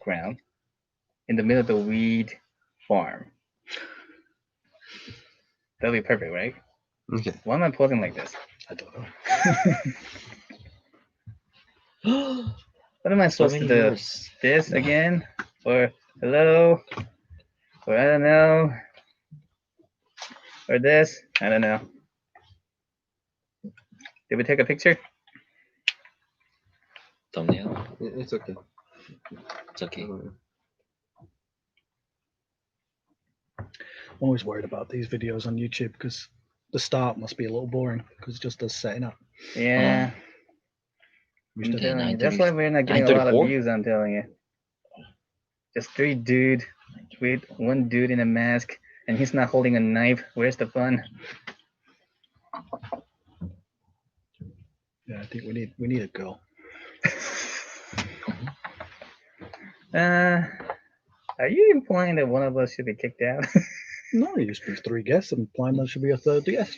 ground in the middle of the weed farm. That'll be perfect, right? Okay. Why am I posing like this? I don't know. What am I So supposed to many do? years. This again? Or hello? Or I don't know? Or this? I don't know. Did we take a picture? Thumbnail. It's okay. It's okay. I'm always worried about these videos on YouTube because the start must be a little boring because it's just us setting up. Yeah. We I'm should- telling you. 9:30 That's why we're not getting a lot of 9:34? views, I'm telling you. Just three dude with one dude in a mask and he's not holding a knife. Where's the fun? Yeah, I think we need a girl. Are you implying that one of us should be kicked out? No, it used to be 3 guests, and implying there should be a third guest.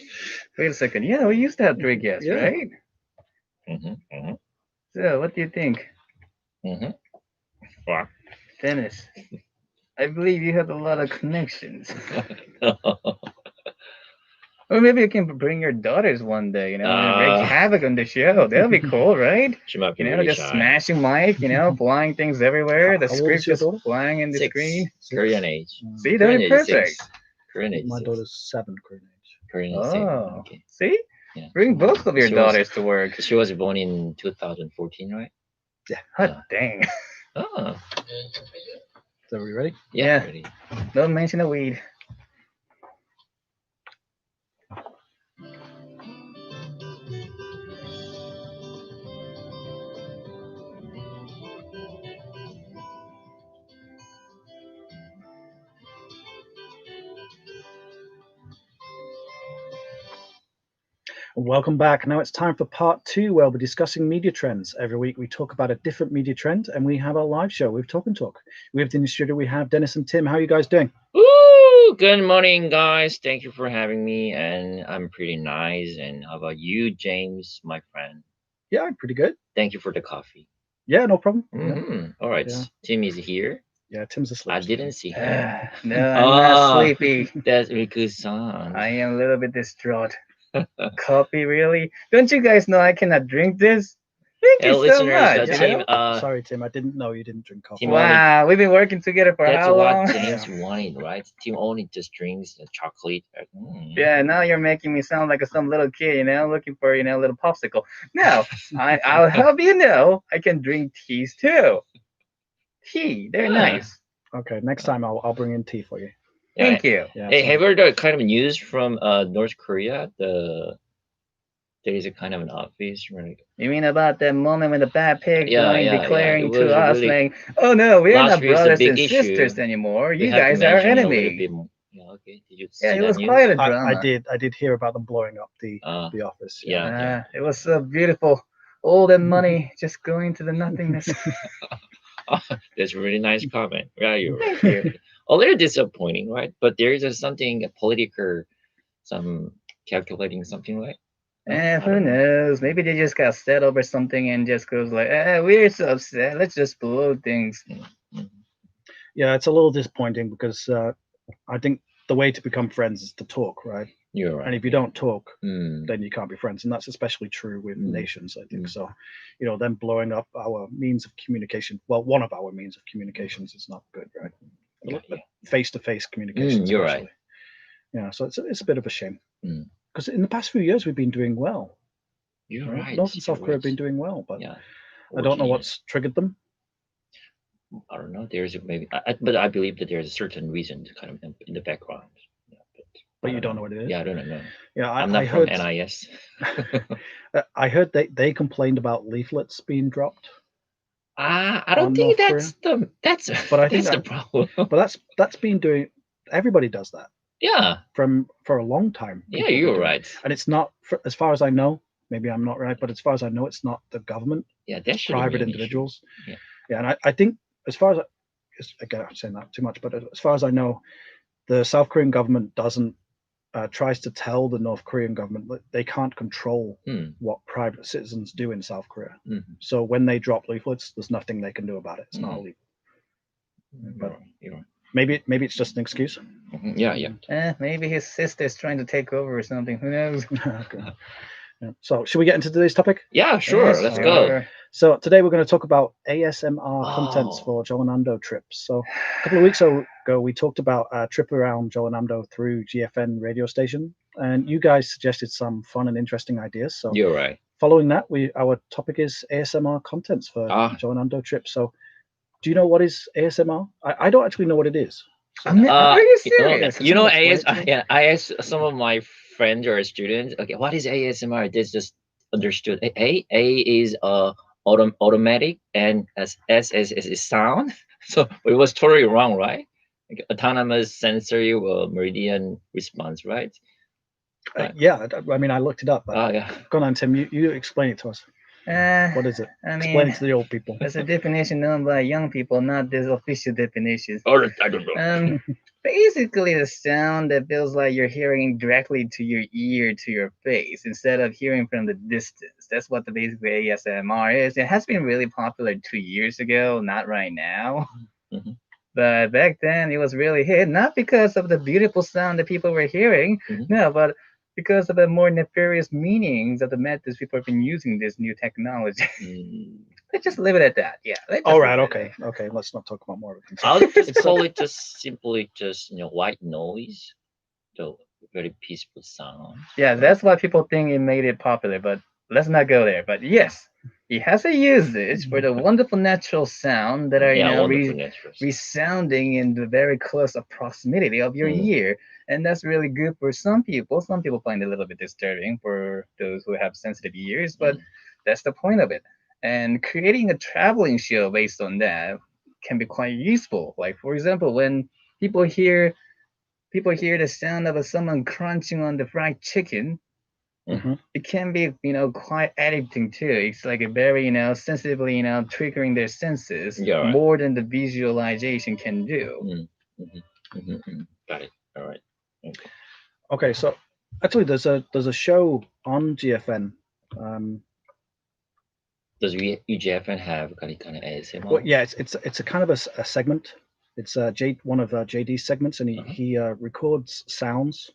Wait a second. Yeah, we used to have 3 guests, Yeah. right? Mm-hmm. So, what do you think, Mm-hmm. Wow. Dennis? I believe you have a lot of connections. Or maybe you can bring your daughters one day, and wreak havoc on the show. That'll be cool, right? She might be really Just shy. smashing mic, flying things everywhere. The How old is script your just daughter? flying in the 6. screen. Korean age. See, that'll be Korean age is perfect. 6. Korean age is My 6. daughter's 7, Korean age. Korean is 7. Oh, Okay. see? Yeah. Bring both of your She was- daughters to work. She was born in 2014, right? Hot dang. Oh. So are we ready? Yeah. Ready. Don't mention the weed. Welcome back. Now it's time for part 2, where we'll be discussing media trends. Every week we talk about a different media trend, and we have our live show with Talk and Talk. With in the studio we have Dennis and Tim. How are you guys doing? Woo! Good morning, guys. Thank you for having me, and I'm pretty nice. And how about you, James, my friend? Yeah, I'm pretty good. Thank you for the coffee. Yeah, no problem. Mm-hmm. All right, Yeah. Tim is here. Yeah, Tim's asleep. I didn't see him. No, I'm not sleepy. That's because I am a little bit distraught. Coffee, really? Don't you guys know I cannot drink this? Thank you so listeners, much. Tim, Sorry, Tim. I didn't know you didn't drink coffee. Tim Wow, we've been working together for that's how what long? James wanted, right? Tim only just drinks the chocolate. Yeah, now you're making me sound like some little kid, looking for, a little popsicle. No, I'll help you know I can drink teas too. Tea, they're nice. Okay, next time I'll bring in tea for you. Yeah. Thank you. Yeah, Hey, so- have you heard the kind of news from North Korea? There is a kind of an office where You mean about that moment when the bad pig declaring It was to us really- like, oh no, we're Last not week's a brothers big and issue. sisters anymore. we You have to guys are mention a little enemy. bit more. Yeah, okay. Did you see Yeah, it that was news? quite a drama. I did hear about them blowing up the office. Yeah. It was so beautiful. All that money just going to the nothingness. That's a really nice comment. Yeah, you're right. Thank you. A little disappointing, right? But there is something political, some calculating something, right? I Who don't know. knows? Maybe they just got set over something and just goes like, we're so upset. Let's just blow things. Yeah, it's a little disappointing because I think the way to become friends is to talk, right? You're right. And if you don't talk, Mm. then you can't be friends, and that's especially true with Mm. nations, I think. Mm. So, them blowing up our means of communication. Well, one of our means of communications is not good, right? Yeah, yeah. Face-to-face communication. You're right. especially. Yeah, so it's a bit of a shame Mm. because in the past few years we've been doing well. You're right. North and South you're Korea have right. been doing well, but Yeah. I don't know 14 what's triggered them. years. I don't know. There's maybe, but I believe that there's a certain reason to kind of in the background. Yeah, But I you don't know what it is? Yeah, I don't know. Yeah, I'm I not from heard. NIS. I heard they complained about leaflets being dropped. I don't On think North that's But I think that's the problem. But that's been doing. Everybody does that Yeah, for a long time. yeah, People have been you're doing it. right. And it's not, as far as I know. Maybe I'm not right, but as far as I know, it's not the government. Yeah, that should Private be an issue. individuals. Yeah. Yeah, and I think as far as again, I'm saying that too much, but as far as I know, the South Korean government doesn't tries to tell the North Korean government that they can't control Hmm. what private citizens do in South Korea. Mhm. So when they drop leaflets, there's nothing they can do about it. It's not Mhm. illegal. But You're right. maybe it's just an excuse. Yeah. Maybe his sister's trying to take over or something. Who knows? Okay. Yeah. So should we get into today's topic? Yeah, sure. Yeah, Let's go. sure. So today we're going to talk about ASMR contents Oh. for Jeollanamdo trips. So a couple of weeks ago, we talked about a trip around Jeollanamdo through GFN radio station, and you guys suggested some fun and interesting ideas. So You're right. following that, our topic is ASMR contents for Ah. Jeollanamdo trips. So do you know what is ASMR? I don't actually know what it is. So, I mean, are you serious? You know, Someone explain it to me? yeah, I asked some of my friends or students, okay, what is ASMR? They just understood. A is automatic, and S is sound. So it was totally wrong, right? Like, autonomous sensory meridian response, right? yeah, I mean, I looked it up. But Oh yeah. go on, Tim. You explain it to us. What is it? I Explain mean, it to the old people. that's a definition known by young people, not this official definition. Or I don't know. Basically, the sound that feels like you're hearing directly to your ear, to your face, instead of hearing from the distance. That's what the basically ASMR is. It has been really popular 2 years ago, not right now. Mhm. But back then, it was really hit, not because of the beautiful sound that people were hearing, Mhm. no, but because of the more nefarious meanings of the methods people have been using this new technology. Mm. Let's just leave it at that. Yeah. Let's just All right. leave it at Okay. Okay. Let's not talk about more of it. I'll just It's call it just simply just white noise, so very peaceful sound. Yeah, that's why people think it made it popular, but let's not go there. But yes, it has a usage for the wonderful natural sound that are, Yeah, wonderful natural. resounding in the very close proximity of your Mm. ear. And that's really good for some people. Some people find it a little bit disturbing for those who have sensitive ears, but that's the point of it. And creating a traveling show based on that can be quite useful. Like, for example, when people hear the sound of someone crunching on the fried chicken, Mhm. it can be quite addicting too. It's like a very sensitively triggering their senses Yeah, right. more than the visualization can do. Got it. All right. Okay. Okay. So actually, there's a show on GFN. Does UGFN have kind of ASMR? Well, yeah, it's a kind of a segment. It's one of JD's segments, and he records sounds.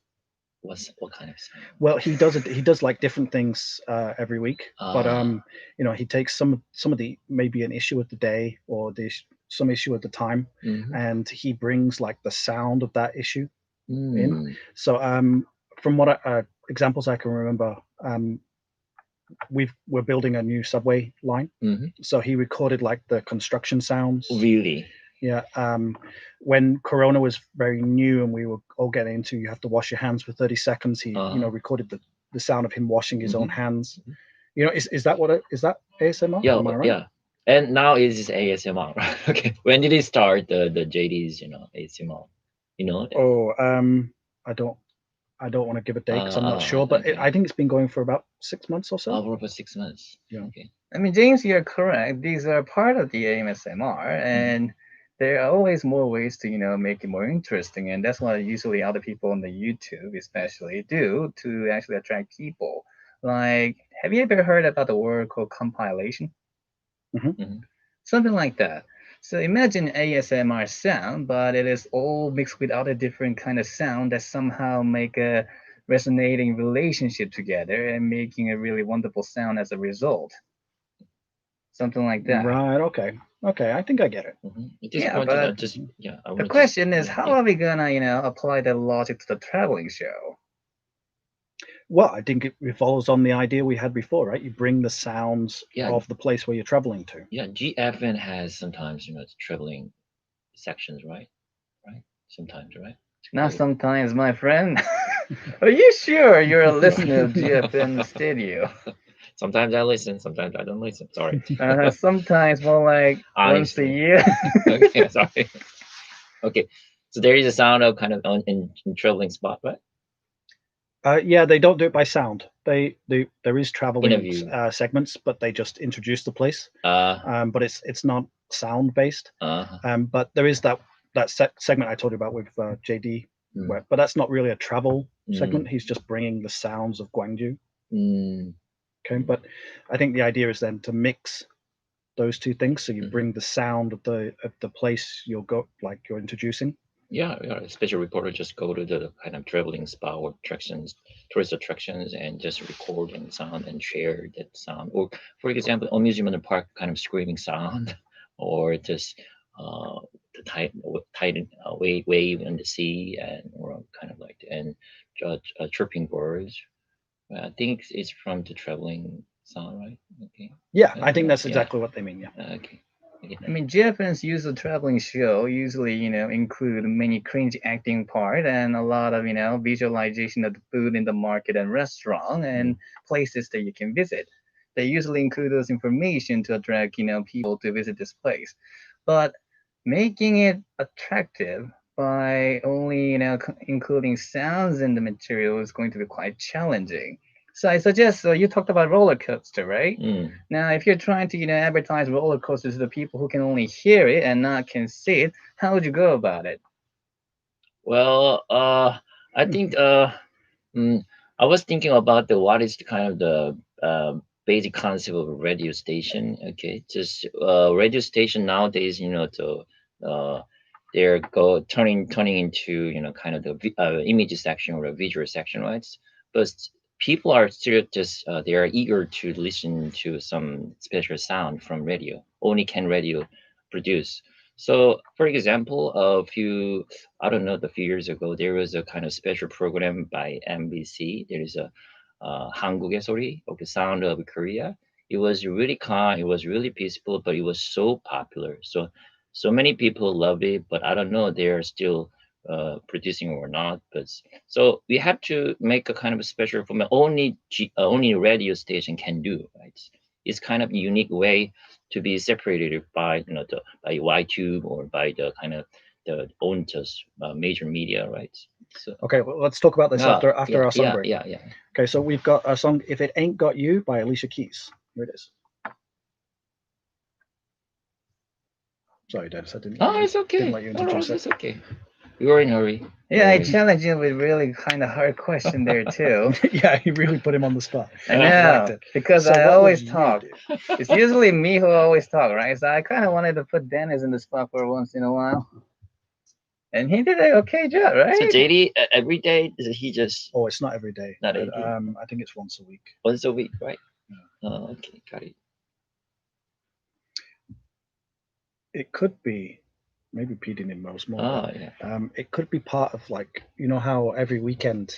What kind of sound? Well, he does like different things every week, but he takes some of the maybe an issue of the day or some issue at the time, and he brings like the sound of that issue in. So from what examples I can remember, we're building a new subway line, so he recorded like the construction sounds. Really? Yeah. When Corona was very new and we were all getting into, you have to wash your hands for 30 seconds. He, recorded the sound of him washing his own hands. Is that is that ASMR? Yeah. Am I right? Yeah. And now it's ASMR. Okay. When did it start? The JD's, ASMR. Oh, I don't want to give a date because I'm not sure, but okay. I think it's been going for about 6 months or so. Over about 6 months. Yeah. Okay. I mean, James, you're correct. These are part of the ASMR, and there are always more ways to make it more interesting, and that's what usually other people on the YouTube especially do to actually attract people. Like, have you ever heard about the word called compilation? Something like that. So imagine ASMR sound, but it is all mixed with other different kind of sound that somehow make a resonating relationship together and making a really wonderful sound as a result. Something like that. Right. Okay. Okay. I think I get it. Yeah, but the question is, how are we gonna, apply that logic to the traveling show? Well, I think it follows on the idea we had before, right? You bring the sounds of the place where you're traveling to. Yeah, GFN has sometimes, traveling sections, right? Right? Sometimes, right? Not sometimes, my friend. Are you sure you're a listener of GFN Studio? Sometimes I listen, sometimes I don't listen. Sorry. Sometimes more like once a year. Okay, sorry. Okay, so there is a sound of kind of in traveling spot, right? Yeah, they don't do it by sound. There is traveling Interview. Segments, but they just introduce the place. But it's not sound based. But there is that segment I told you about with JD, but that's not really a travel segment. He's just bringing the sounds of Gwangju. Okay, but I think the idea is then to mix those two things. So you Mhm. bring the sound of the place you're introducing. Yeah, yeah. A special reporter just go to the kind of traveling spot or attractions, tourist attractions, and just record and sound and share that sound. Or, for example, amusement park kind of screaming sound, or just the wave in the sea, and or kind of like and chirping birds. I think it's from the traveling sound, right? Okay. Yeah, I think that's Yeah. exactly what they mean. Yeah. Okay. Okay. I mean, Japan's usual traveling show usually, include many cringe acting part and a lot of, visualization of the food in the market and restaurant and places that you can visit. They usually include those information to attract, people to visit this place. But making it attractive by only, including sounds in the material is going to be quite challenging. So I suggest, you talked about roller coaster, right? Mm. Now, if you're trying to, advertise roller coasters to the people who can only hear it and not can see it, how would you go about it? Well, I think mm, I was thinking about the what is the kind of the basic concept of a radio station. Okay, just radio station nowadays, uh, they're turning into kind of the image section or the visual section, right? But people are still just they are eager to listen to some special sound from radio. Only can radio produce. So, for example, I don't know, the few years ago, there was a kind of special program by MBC. There is a 한국의 소리, or the sound of Korea. It was really calm, it was really peaceful, but it was so popular. So many people love it, but I don't know they are still producing or not. But so we have to make a kind of a special format. Only radio station can do, right? It's kind of a unique way to be separated by by YTube or by the kind of the own just major media, right? So Okay, well, let's talk about this after yeah, our song break. yeah. Okay, so we've got a song, "If It Ain't Got You" by Alicia Keys. Here it is. Sorry, Dennis, I didn't. Oh, it's okay. Didn't let you introduce it. It's okay. We were in a hurry. Yeah, I challenge you with really kind of hard question there too. Yeah, you really put him on the spot. I liked know it. because So I what would always you talk. do? It's usually me who always talk, right? So I kind of wanted to put Dennis in the spot for once in a while, and he did an okay job, So right? JD, every day he just Oh, it's not every day. Not but, every day. I think it's once a week. once a week, right? Okay, got it. It could be, maybe Pete didn't most more. Oh, but, yeah. it could be part of, like, you know how every weekend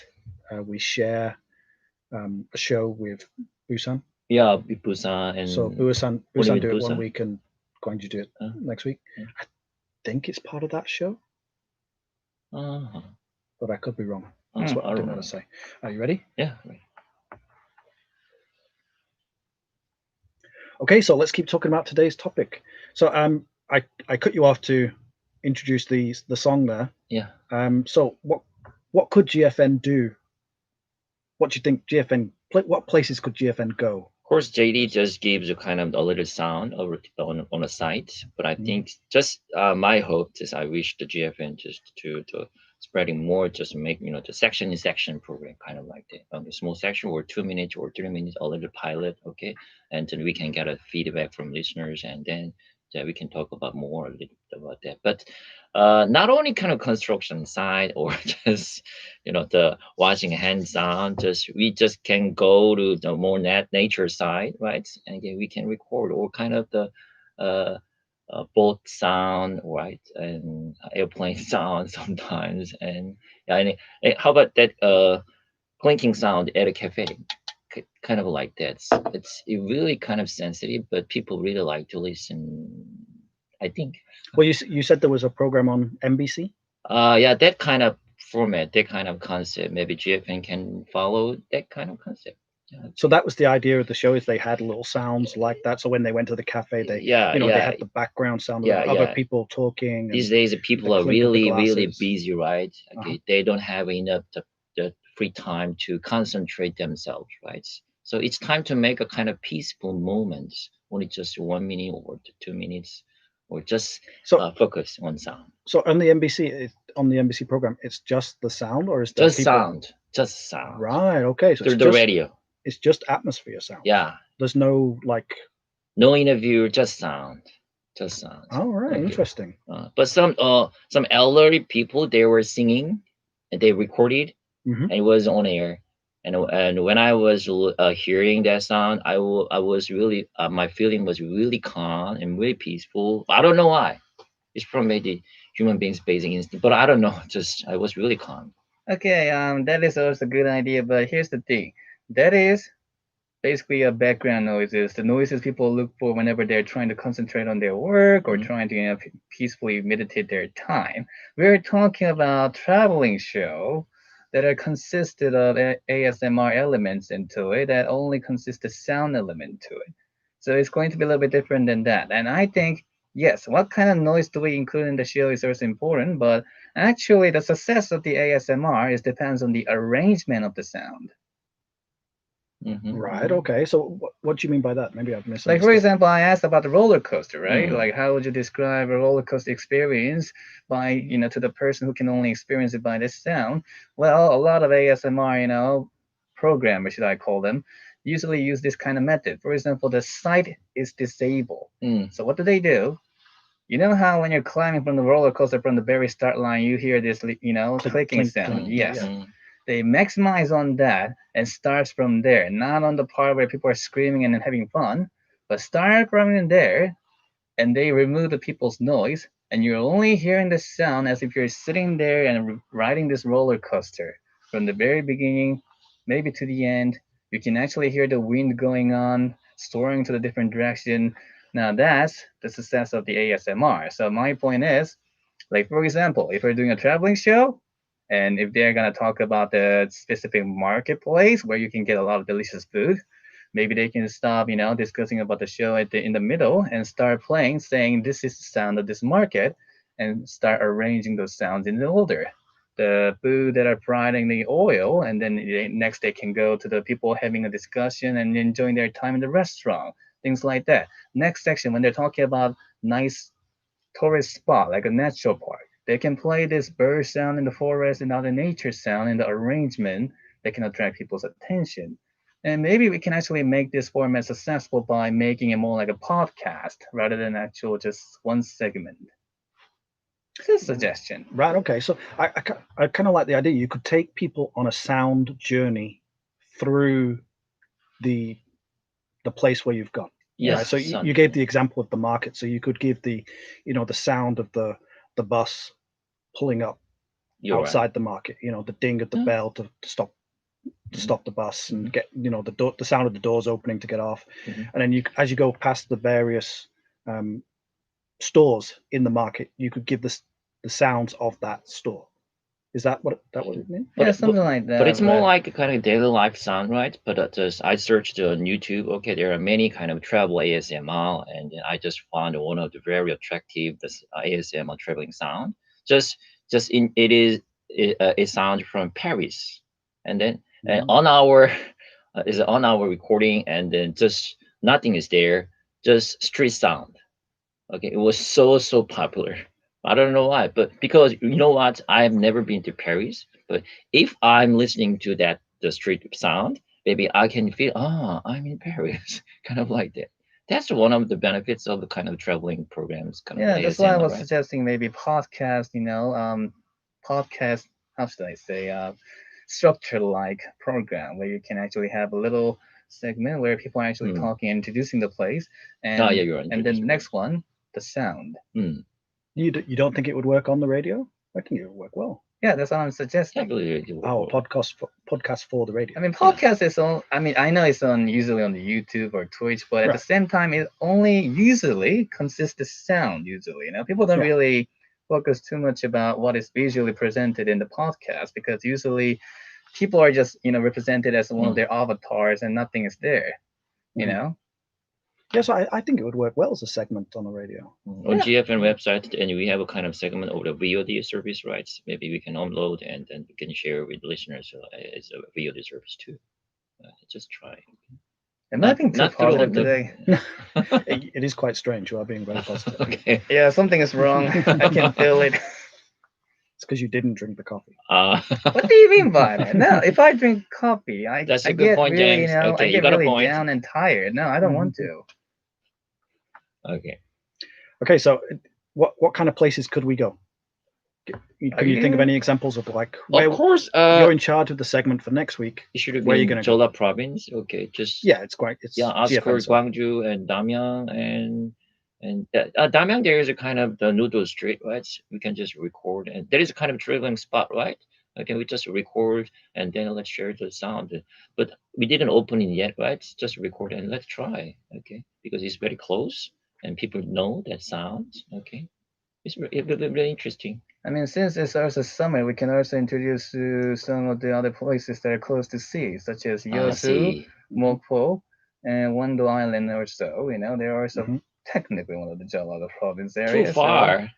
we share a show with Busan. Yeah, Busan and So Busan Oliver do it one Busan? week and Gwangju do it Uh. next week. Yeah. I think it's part of that show, Uh-huh. but I could be wrong. That's what I didn't want to say. Are you ready? Yeah. Right. Okay, so let's keep talking about today's topic. So I cut you off to introduce the song there. Yeah. So what could GFN do? What do you think GFN? What places could GFN go? Of course, JD just gives a kind of a little sound on a site, but I think just my hope is I wish the GFN just to spreading more, just make the section in section program kind of like that, a small section or 2 minutes or 3 minutes, a little pilot, okay, and then we can get a feedback from listeners, and then we can talk about more a little bit about that. But not only kind of construction side or just the watching hands on, just we just can go to the more nature side, right? And again, we can record all kind of the uh, boat sound, right, and airplane sound sometimes, and yeah, and how about that clinking sound at a cafe? Kind of like that. It's really kind of sensitive, but people really like to listen, I think. Well, you said there was a program on MBC. Yeah, that kind of format, that kind of concept, maybe GFN can follow that kind of concept. Yeah. So that was the idea of the show, is they had little sounds like that. So when they went to the cafe, they they had the background sound of other people talking. These days, people are really busy, right? Okay, they don't have enough the free time to concentrate themselves, right? So it's time to make a kind of peaceful moment, only just 1 minute or 2 minutes, or just focus on sound. So on the NBC program, it's just the sound, or is there just sound? Just sound. Right. Okay. So through the radio. It's just atmosphere sound. Yeah. There's no like No interview, just sound, just sound. All right, Okay. interesting. But some elderly people, they were singing, and they recorded, Hmm. and it was on air. And when I was hearing that sound, I was really my feeling was really calm and really peaceful. I don't know why. It's probably the human being's basic instinct, but I don't know. Just I was really calm. Okay, that is also a good idea, but here's the thing. That is basically background noises, the noises people look for whenever they're trying to concentrate on their work or Mhm. trying to peacefully meditate their time. We're talking about traveling show that are consisted of ASMR elements into it that only consist of sound element to it. So it's going to be a little bit different than that. And I think yes, what kind of noise do we include in the show is also important, but actually the success of the ASMR is depends on the arrangement of the sound. Right. Mhm. Okay. So what do you mean by that? Maybe I've Like for misunderstood. example, I asked about the roller coaster, right? Mm. Like how would you describe a roller coaster experience by, to the person who can only experience it by this sound? Well, a lot of ASMR, programmers, should I call them, usually use this kind of method. For example, the sight is disabled. Mm. So what do they do? You know how when you're climbing from the roller coaster from the very start line, you hear this, Clink, clicking clink, sound. clink. Mm. Yeah. Yes, Mm. they maximize on that and starts from there, not on the part where people are screaming and having fun, but start from there and they remove the people's noise and you're only hearing the sound as if you're sitting there and riding this roller coaster from the very beginning maybe to the end. You can actually hear the wind going on soaring to the different direction. Now that's the success of the ASMR. So my point is, like for example, if we're doing a traveling show, and if they're gonna talk about the specific marketplace where you can get a lot of delicious food, maybe they can stop, discussing about the show in the middle and start playing, saying this is the sound of this market, and start arranging those sounds in the order. The food that are fried in the oil, and then next they can go to the people having a discussion and enjoying their time in the restaurant, things like that. Next section, when they're talking about nice tourist spot, like a natural park. They can play this bird sound in the forest and other nature sound in the arrangement that can attract people's attention. And maybe we can actually make this format successful by making it more like a podcast rather than actual just one segment. Just a suggestion. Right. Okay. So I kind of like the idea. You could take people on a sound journey through the the place where you've gone. Right. Yes, So you gave something. the example of the market. So you could give the sound of the bus pulling up You're right. outside the market. The ding of the Yeah. bell to Mhm. stop the bus and Mhm. get the sound of the doors opening to get off, Mhm. and then as you go past the various um, stores in the market, you could give the sounds of that store. Is that what it means? But Yeah, it- but something like but that, it's more but like a kind of daily life sound, right? But just I searched on YouTube. Okay, there are many kind of travel ASMR, and then I just found one of the very attractive this ASMR traveling sound. Just just in it is a sound from Paris, and then Mm. on our is on our recording, and then just nothing is there, just street sound. Okay, it was so popular. I don't know why, but because you know what, I've never been to Paris. But if I'm listening to that the street sound, maybe I can feel I'm in Paris, kind of like that. That's one of the benefits of the kind of traveling programs, kind of yeah, that's why I ASMR, was right? suggesting maybe podcast, podcast, how should I say, structure like program where you can actually have a little segment where people are actually Hmm. talking, introducing the place, Oh and yeah, you're and then the introducing next place. one, the sound. Hmm. You don't think it would work on the radio? I think it would work well. Yeah, that's what I'm Yeah, I suggesting. believe it Oh, a will. podcast for the radio. I mean, Yeah. podcast is on. I mean, I know it's on usually on the YouTube or Twitch, but at the Right. same time, it only usually consists of sound. Usually, people don't Yeah. really focus too much about what is visually presented in the podcast because usually people are just represented as one of Hmm. their avatars and nothing is there. You Mhm. know? Yeah. So I think it would work well as a segment on the radio. On Yeah. GFN website, and we have a kind of segment of the VOD service rights. Maybe we can upload and then we can share with listeners as a VOD service too. Just try. Am I being too Not through positive on the. today? It is quite strange. You are being very positive. Okay. Yeah, something is wrong. I can feel it. It's because you didn't drink the coffee. Uh, What do you mean by that? No, if I drink coffee, I, that's I a good get point, really, James. Okay, I you get got a really point. down and tired. No, I don't want Mhm. to. Okay. Okay, so what kind of places could we go? Can you think of any examples of like where Of course, you're in charge of the segment for next week? it should have where are you been gonna go? Jeolla province. Okay, just Yeah, it's quite. It's yeah, GFN, outskirts so- Gwangju and Damyang and Damyang. There is a kind of the noodle street, right? We can just record, and there is a kind of traveling spot, right? Okay, we just record and then let's share the sound. But we didn't open it yet, right? Just record and let's try, okay? Because it's very close and people know that sound, okay? It's really interesting. I mean, since it's also summer, we can also introduce some of the other places that are close to sea, such as I Yosu, see. Mokpo, and Wando Island or so. You know, they're also Mhm. technically one of the Jeollado province Too areas. So far.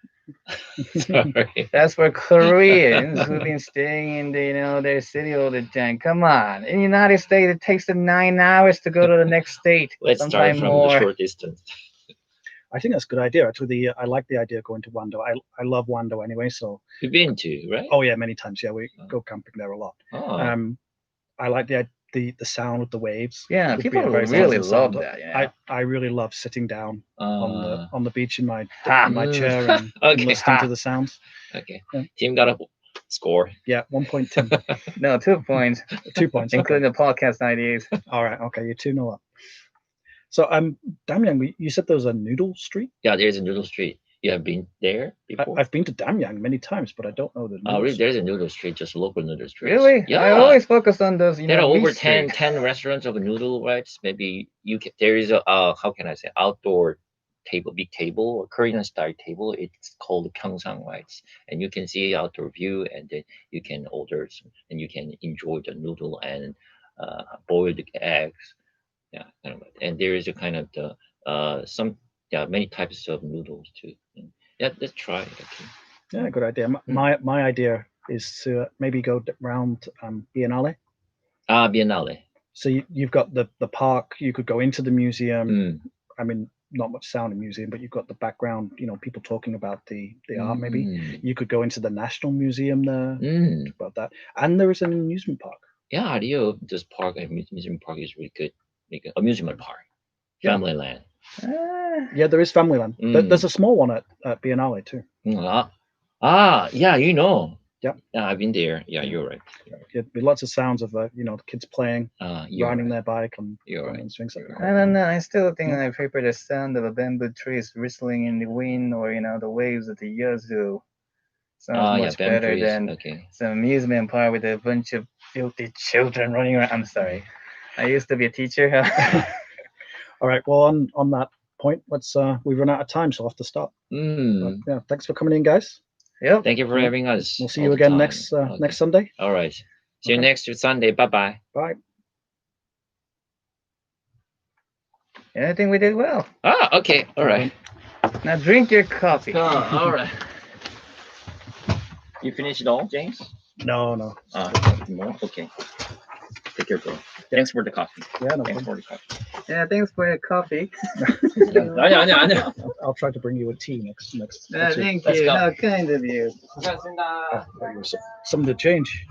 Sorry. that's for Koreans who've been staying in the, you know, their city all the time. Come on, in the United States, it takes them 9 hours to go to the next state, Let's start sometimes from more. the short distance. I think that's a good idea. Actually, I like the idea of going to Wando. I love Wando anyway. So You've been to, right? oh yeah, many times. Yeah, we go camping there a lot. Oh. I like the sound of the waves. Yeah, Would be people a very really pleasant love sound. that. Yeah. I really love sitting down Uh, on the beach in my Ha. chair and Okay. listening Ha. to the sounds. okay. Yeah. Team got a score. Yeah, 1 point, Tim. No, 2 points, 2 points, including okay. the podcast ideas. All right, okay, you're 2-0 up. So Damyang, you said there was a noodle street. Yeah, there's a noodle street. You have been there before? I've been to Damyang many times, but I don't know the noodle Really? street. There's a noodle street, just local noodle street. Really? Yeah. I always focus on those, you There are know, over meat 10, streets. 10 restaurants of noodle, right? Maybe you can, there is a how can I say, outdoor table, big table, or Korean style table. It's called Gyeongsang, right? And you can see outdoor view, and then you can order some, and you can enjoy the noodle and boiled eggs. Yeah, kind of. And there is a kind of the some many types of noodles too. Yeah, let's try it. Okay. Yeah, good idea. My idea is to maybe go around Biennale. Biennale. So you've got the park. You could go into the museum. Mm. I mean, not much sound in museum, but you've got the background. You know, people talking about the art. Maybe you could go into the National Museum there. Talk about that, and there is an amusement park. Yeah, Rio, this park, amusement park is really good. Like amusement park, Yeah. Family Land. Yeah, there is Familyland. There's a small one at Biennale too. Yeah, you know. Yeah. Yeah, I've been there. Yeah, you're right. Yeah, with lots of sounds of you know, the kids playing, You're riding right. their bike and You're going right. on swings. I don't know. I still think I prefer the sound of a bamboo trees whistling in the wind, or you know, the waves of the Yazoo. Sounds much bamboo better trees. than Okay. some amusement park with a bunch of filthy children running around. I'm sorry. I used to be a teacher. All right. Well, on that point, let's we've run out of time, so I'll have to stop. But, yeah, thanks for coming in, guys. Yep. Thank you for having us. We'll see all you the again time. next Okay. next Sunday. All right. See you Okay. next Sunday. Bye-bye. Bye. Yeah, I think we did well. Okay. All right. Now drink your coffee. All right. You finished it all, James? No. More? Okay. Take care, bro. Thanks for the coffee. Yeah, no Thanks problem. for the coffee. Yeah, thanks for your coffee. 아니야. I'll try to bring you a tea next Yeah, week. thank Let's you. go. How kind of you. 고생하셨습니다. Something to change.